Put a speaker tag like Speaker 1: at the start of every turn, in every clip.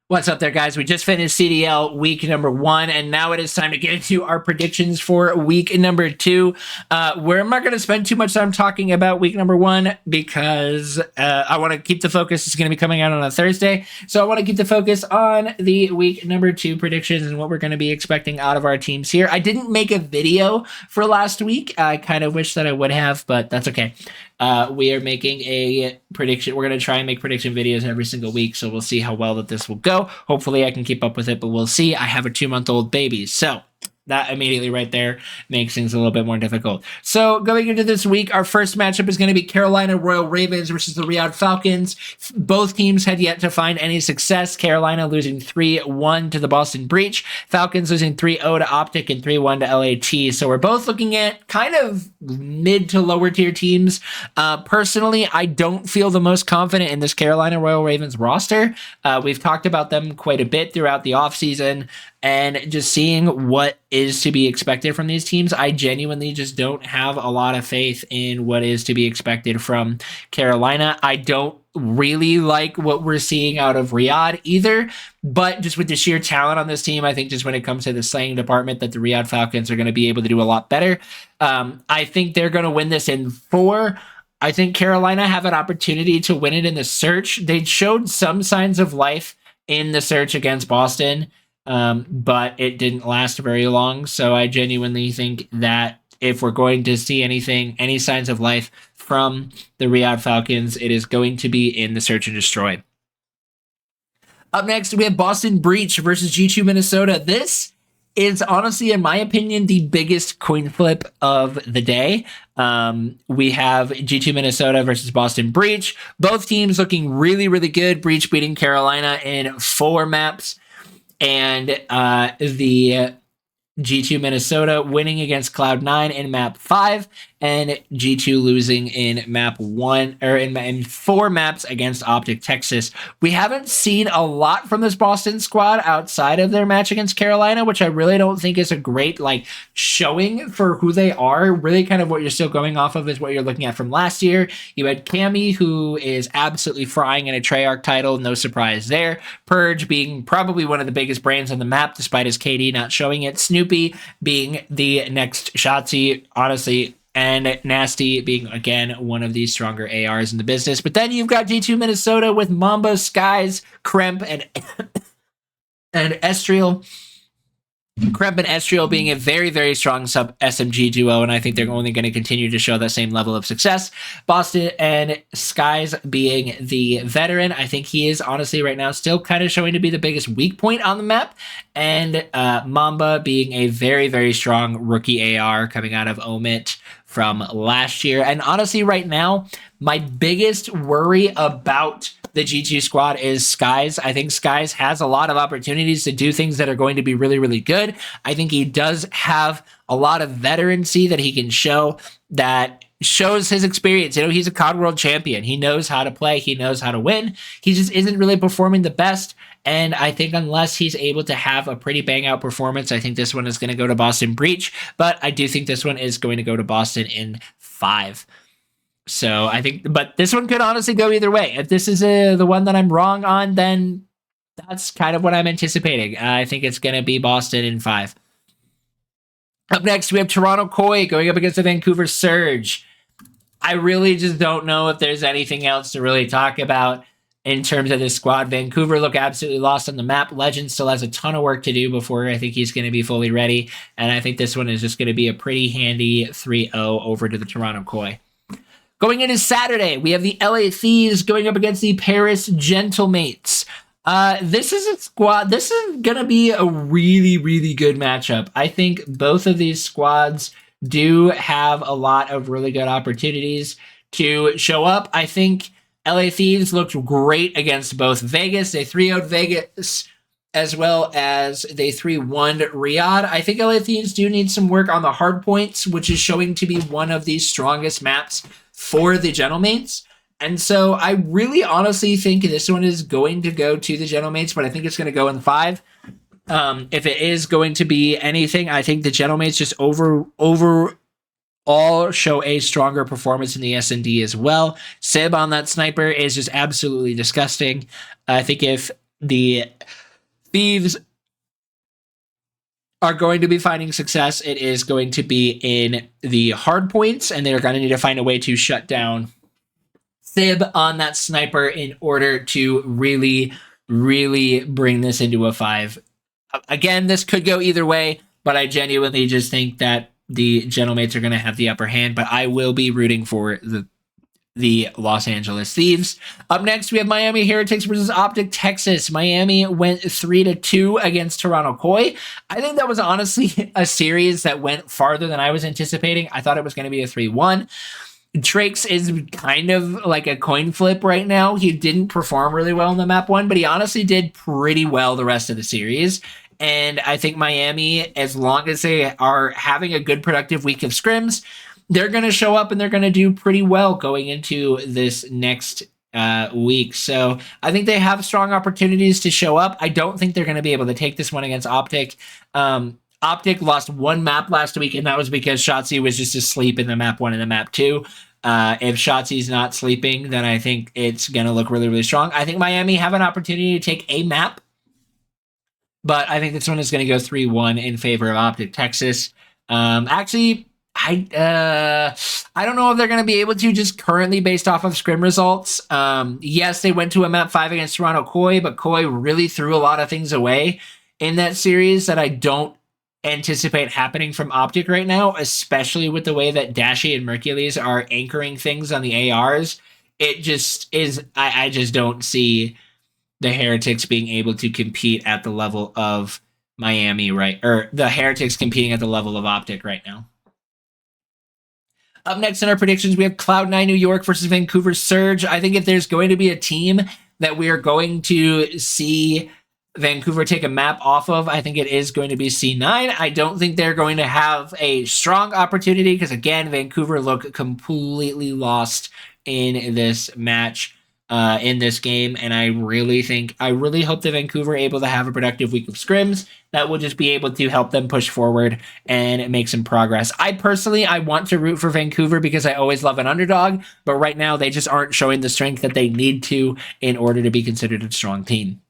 Speaker 1: What's up there, guys? We just finished CDL week number 1, and now it is time to get into our predictions for week number 2. We're not going to spend too much time talking about week number 1 because I want to keep the focus. It's going to be coming out on a Thursday, so I want to keep the focus on the week number 2 predictions and what we're going to be expecting out of our teams here. I didn't make a video for last week. I kind of wish that I would have, but that's okay. We are making a prediction. We're going to try and make prediction videos every single week, so we'll see how well that this will go. Hopefully I can keep up with it, but we'll see. I have a 2-month-old baby, so that immediately right there makes things a little bit more difficult. So going into this week, our first matchup is going to be Carolina Royal Ravens versus the Riyadh Falcons. Both teams had yet to find any success. Carolina losing 3-1 to the Boston Breach. Falcons losing 3-0 to Optic and 3-1 to LAT. So we're both looking at kind of mid to lower tier teams. Personally, I don't feel the most confident in this Carolina Royal Ravens roster. We've talked about them quite a bit throughout the offseason. And just seeing what is to be expected from these teams, I genuinely just don't have a lot of faith in what is to be expected from Carolina. I don't really like what we're seeing out of Riyadh either, but just with the sheer talent on this team, I think just when it comes to the slaying department, that the Riyadh Falcons are going to be able to do a lot better. I think they're going to win this in 4. I think Carolina have an opportunity to win it in the search. They showed some signs of life in the search against Boston, but it didn't last very long. So I genuinely think that if we're going to see any signs of life from the Riyadh Falcons, it is going to be in the search and destroy. Up next, we have Boston Breach versus G2 Minnesota. This is honestly, in my opinion, the biggest coin flip of the day. We have G2 Minnesota versus Boston Breach. Both teams looking really, really good. Breach beating Carolina in 4 maps. And the G2 Minnesota winning against Cloud9 in map 5, and G2 losing in map 1 or in 4 maps against Optic Texas. We haven't seen a lot from this Boston squad outside of their match against Carolina, which I really don't think is a great showing for who they are. Really kind of what you're still going off of is what you're looking at from last year. You had Cammy, who is absolutely frying in a Treyarch title, no surprise there. Purge being probably one of the biggest brains on the map despite his KD not showing it. Snoopy being the next Shotzi, honestly, and Nasty being, again, one of the stronger ARs in the business. But then you've got G2 Minnesota with Mamba, Skies, Kremp, and Estriel. Kremp and Estriel being a very, very strong sub-SMG duo, and I think they're only going to continue to show that same level of success. Boston and Skies being the veteran. I think he is, honestly, right now, still kind of showing to be the biggest weak point on the map. And Mamba being a very, very strong rookie AR coming out of Omit from last year. And honestly, right now, my biggest worry about the G2 squad is Skies. I think Skies has a lot of opportunities to do things that are going to be really, really good. I think he does have a lot of veterancy that he can show that shows his experience. You know, he's a COD World champion. He knows how to play. He knows how to win. He just isn't really performing the best. And I think unless he's able to have a pretty bang out performance, I think this one is going to go to Boston Breach. But I do think this one is going to go to Boston in 5. So I think, but this one could honestly go either way. If this is the one that I'm wrong on, then that's kind of what I'm anticipating. I think it's going to be Boston in 5. Up next, we have Toronto Koi going up against the Vancouver Surge. I really just don't know if there's anything else to really talk about in terms of this squad. Vancouver look absolutely lost on the map. Legend still has a ton of work to do before I think he's going to be fully ready. And I think this one is just going to be a pretty handy 3-0 over to the Toronto Koi. Going into Saturday, we have the LA Thieves going up against the Paris Gentlemates. This is a squad. This is going to be a really, really good matchup. I think both of these squads do have a lot of really good opportunities to show up. I think LA Thieves looked great against both Vegas. They 3-0'd Vegas as well as they 3-1'd Riyadh. I think LA Thieves do need some work on the hard points, which is showing to be one of the strongest maps for the Gentlemates. And so I really honestly think this one is going to go to the Gentlemates, but I think it's going to go in 5. If it is going to be anything, I think the Gentlemates just overall show a stronger performance in the S&D as well. Sib on that sniper is just absolutely disgusting. I think if the Thieves are going to be finding success. It is going to be in the hard points, and they're going to need to find a way to shut down Sib on that sniper in order to really, really bring this into a 5. Again, this could go either way, but I genuinely just think that the Gentlemates are going to have the upper hand, but I will be rooting for the Los Angeles Thieves. Up next, we have Miami Heretics versus Optic Texas. Miami went 3-2 against Toronto Koi. I think that was honestly a series that went farther than I was anticipating. I thought it was going to be a 3-1. Trakes is kind of like a coin flip right now. He didn't perform really well in the map 1, but he honestly did pretty well the rest of the series. And I think Miami, as long as they are having a good productive week of scrims, they're going to show up and they're going to do pretty well going into this next week. So I think they have strong opportunities to show up. I don't think they're going to be able to take this one against Optic. Optic lost one map last week, and that was because Shotzi was just asleep in the map 1 and the map 2. If Shotzi's not sleeping, then I think it's going to look really, really strong. I think Miami have an opportunity to take a map, but I think this one is going to go 3-1 in favor of Optic Texas. Actually, I don't know if they're going to be able to just currently based off of scrim results. Yes, they went to a map 5 against Toronto Koi, but Koi really threw a lot of things away in that series that I don't anticipate happening from Optic right now, especially with the way that Dashi and Mercules are anchoring things on the ARs. It just is, I just don't see the Heretics being able to compete at the level of Miami, right? Or the Heretics competing at the level of Optic right now. Up next in our predictions, we have Cloud9 New York versus Vancouver Surge. I think if there's going to be a team that we are going to see Vancouver take a map off of, I think it is going to be C9. I don't think they're going to have a strong opportunity because, again, Vancouver look completely lost in this match, in this game, and I really hope that Vancouver are able to have a productive week of scrims that will just be able to help them push forward and make some progress. I want to root for Vancouver because I always love an underdog, but right now they just aren't showing the strength that they need to in order to be considered a strong team.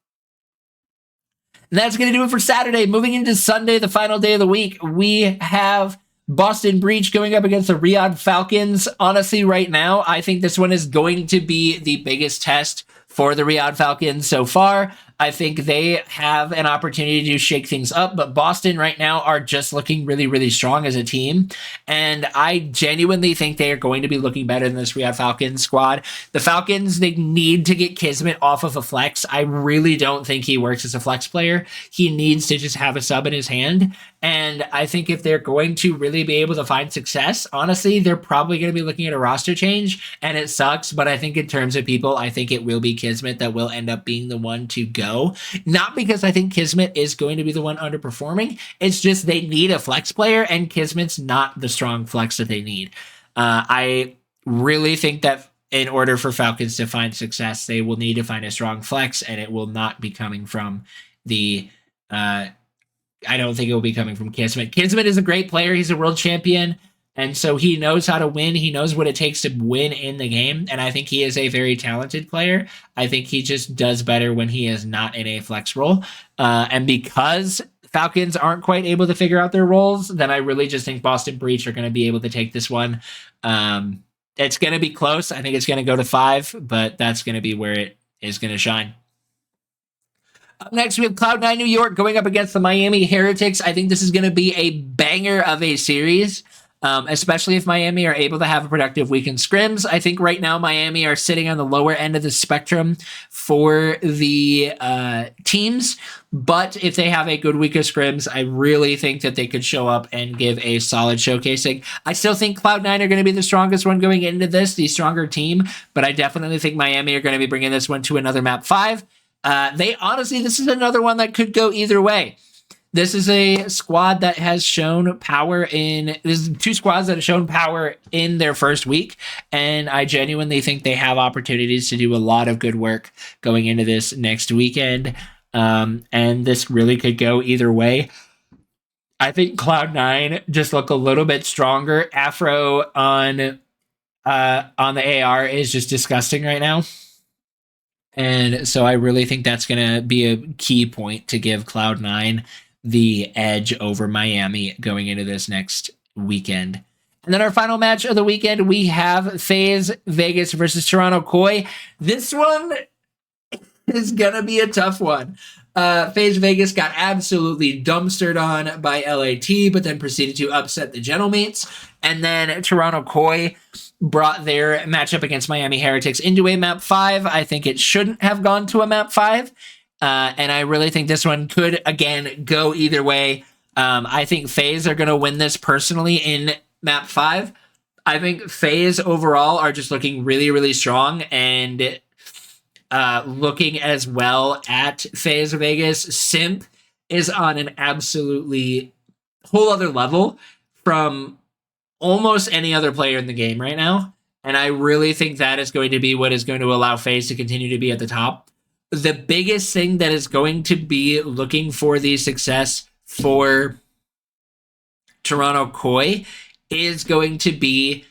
Speaker 1: And that's going to do it for Saturday. Moving into Sunday, the final day of the week, we have Boston Breach going up against the Riyadh Falcons. Honestly, right now, I think this one is going to be the biggest test for the Riyadh Falcons so far. I think they have an opportunity to shake things up, but Boston right now are just looking really, really strong as a team. And I genuinely think they are going to be looking better than this Riyadh Falcons squad. The Falcons, they need to get Kismet off of a flex. I really don't think he works as a flex player. He needs to just have a sub in his hand. And I think if they're going to really be able to find success, honestly, they're probably going to be looking at a roster change, and it sucks. But I think in terms of people, I think it will be Kismet that will end up being the one to go. Not because I think Kismet is going to be the one underperforming. It's just they need a flex player, and Kismet's not the strong flex that they need. I really think that in order for Falcons to find success, they will need to find a strong flex, and it will not be coming from the... I don't think it will be coming from Kismet. Kismet is a great player. He's a world champion, and so he knows how to win. He knows what it takes to win in the game, and I think he is a very talented player. I think he just does better when he is not in a flex role. And because Falcons aren't quite able to figure out their roles, then I really just think Boston Breach are going to be able to take this one. It's going to be close. I think it's going to go to 5, but that's going to be where it is going to shine. Up next, we have Cloud9 New York going up against the Miami Heretics. I think this is going to be a banger of a series, especially if Miami are able to have a productive week in scrims. I think right now Miami are sitting on the lower end of the spectrum for the teams, but if they have a good week of scrims, I really think that they could show up and give a solid showcasing. I still think Cloud9 are going to be the strongest one going into this, the stronger team, but I definitely think Miami are going to be bringing this one to another map 5. This is another one that could go either way. This is a squad that has shown power this is 2 squads that have shown power in their first week, and I genuinely think they have opportunities to do a lot of good work going into this next weekend, and this really could go either way. I think Cloud9 just look a little bit stronger. Afro on the AR is just disgusting right now. And so I really think that's going to be a key point to give Cloud9 the edge over Miami going into this next weekend. And then our final match of the weekend, we have FaZe Vegas versus Toronto Koi. This one is going to be a tough one. FaZe Vegas got absolutely dumpstered on by LAT, but then proceeded to upset the Gentlemates. And then Toronto Koi brought their matchup against Miami Heretics into a map 5. I think it shouldn't have gone to a map 5. And I really think this one could, again, go either way. I think FaZe are going to win this personally in map 5. I think FaZe overall are just looking really, really strong, and looking as well at FaZe Vegas, Simp is on an absolutely whole other level from almost any other player in the game right now. And I really think that is going to be what is going to allow FaZe to continue to be at the top. The biggest thing that is going to be looking for the success for Toronto Koi is going to be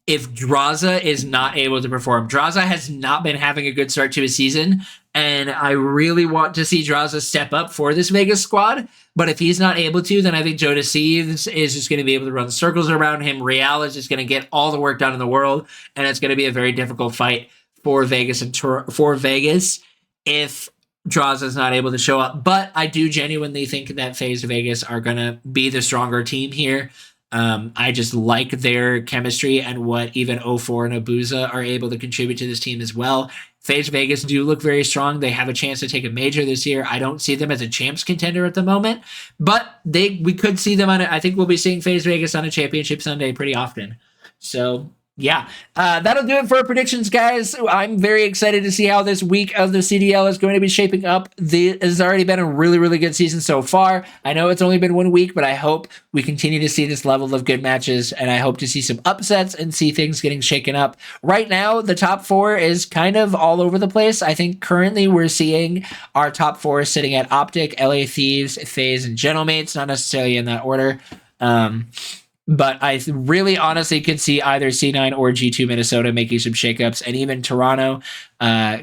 Speaker 1: if Draza is not able to perform. Draza has not been having a good start to his season, and I really want to see Draza step up for this Vegas squad. But if he's not able to, then I think Joe Thieves is just going to be able to run circles around him. Real is just going to get all the work done in the world, and it's going to be a very difficult fight for Vegas and for Vegas if Draza is not able to show up. But I do genuinely think that FaZe Vegas are going to be the stronger team here. I just like their chemistry and what even 04 and Abuza are able to contribute to this team as well. FaZe Vegas do look very strong. They have a chance to take a major this year. I don't see them as a champs contender at the moment, but we could see them on it. I think we'll be seeing FaZe Vegas on a championship Sunday pretty often. So yeah, that'll do it for our predictions, guys. I'm very excited to see how this week of the CDL is going to be shaping up. It has already been a really, really good season so far. I know it's only been 1 week, but I hope we continue to see this level of good matches, and I hope to see some upsets and see things getting shaken up. Right now, the top 4 is kind of all over the place. I think currently we're seeing our top 4 sitting at Optic, LA Thieves, FaZe, and Gentlemates, not necessarily in that order. But I really honestly could see either C9 or G2 Minnesota making some shakeups, and even Toronto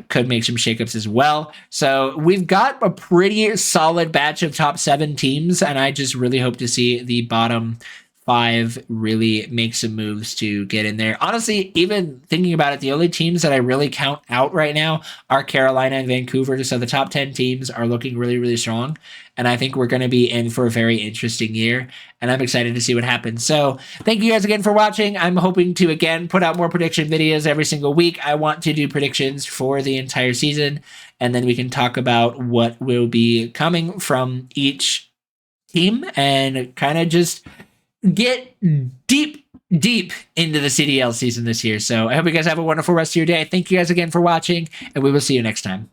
Speaker 1: could make some shakeups as well. So we've got a pretty solid batch of top 7 teams, and I just really hope to see the bottom 5 really make some moves to get in there. Honestly, even thinking about it, the only teams that I really count out right now are Carolina and Vancouver. So the top 10 teams are looking really, really strong. And I think we're going to be in for a very interesting year. And I'm excited to see what happens. So thank you guys again for watching. I'm hoping to, again, put out more prediction videos every single week. I want to do predictions for the entire season. And then we can talk about what will be coming from each team and kind of just get deep into the CDL season this year. So I hope you guys have a wonderful rest of your day. Thank you guys again for watching, and we will see you next time.